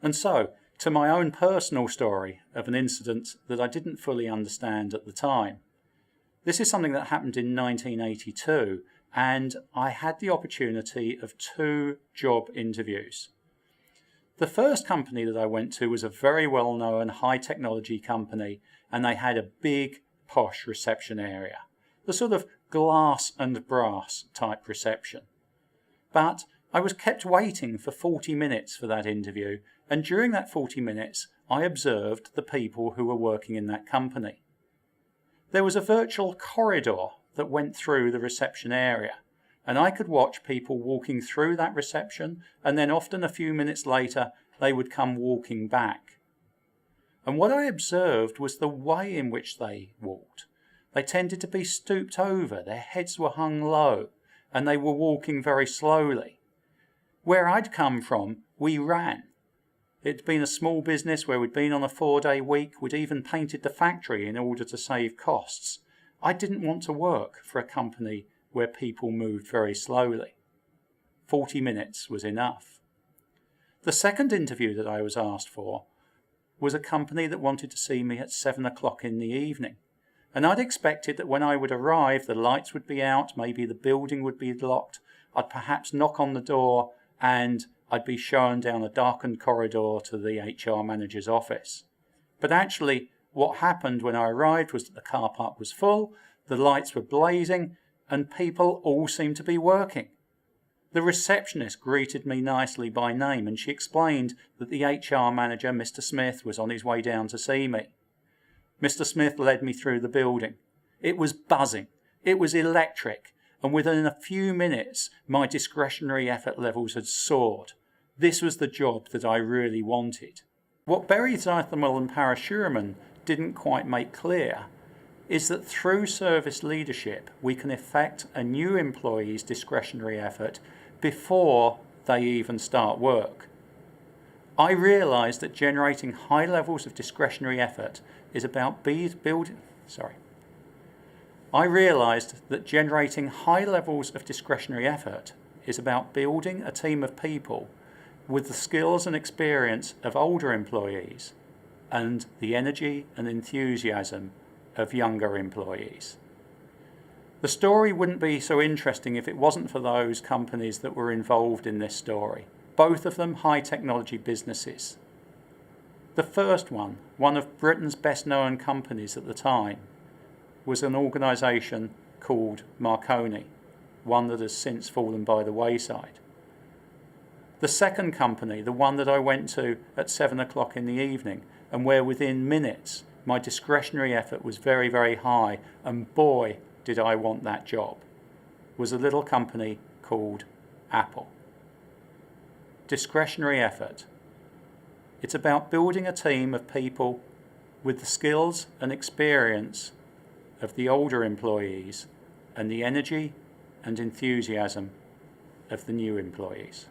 And so, to my own personal story of an incident that I didn't fully understand at the time. This is something that happened in 1982, and I had the opportunity of 2 job interviews. The first company that I went to was a very well-known high technology company, and they had a big posh reception area, the sort of glass and brass type reception. But I was kept waiting for 40 minutes for that interview, and during that 40 minutes I observed the people who were working in that company. There was a virtual corridor that went through the reception area, and I could watch people walking through that reception, and then often a few minutes later they would come walking back. And what I observed was the way in which they walked. They tended to be stooped over, their heads were hung low, and they were walking very slowly. Where I'd come from, we ran. It'd been a small business where we'd been on a 4-day week. We'd even painted the factory in order to save costs. I didn't want to work for a company where people moved very slowly. 40 minutes was enough. The second interview that I was asked for was a company that wanted to see me at 7 o'clock in the evening. And I'd expected that when I would arrive, the lights would be out, maybe the building would be locked. I'd perhaps knock on the door and I'd be shown down a darkened corridor to the HR manager's office. But actually, what happened when I arrived was that the car park was full, the lights were blazing, and people all seemed to be working. The receptionist greeted me nicely by name, and she explained that the HR manager, Mr. Smith, was on his way down to see me. Mr. Smith led me through the building. It was buzzing. It was electric. And within a few minutes, my discretionary effort levels had soared. This was the job that I really wanted. What Berry Zeithamel and Parashureman didn't quite make clear is that through service leadership, we can affect a new employee's discretionary effort before they even start work. I realised that generating high levels of discretionary effort is about I realised that generating high levels of discretionary effort is about building a team of people with the skills and experience of older employees and the energy and enthusiasm of younger employees. The story wouldn't be so interesting if it wasn't for those companies that were involved in this story, both of them high technology businesses. The first one of Britain's best known companies at the time, was an organisation called Marconi, one that has since fallen by the wayside. The second company, the one that I went to at 7 o'clock in the evening, and where within minutes my discretionary effort was very, very high, and boy, did I want that job, was a little company called Apple. Discretionary effort. It's about building a team of people with the skills and experience of the older employees and the energy and enthusiasm of the new employees.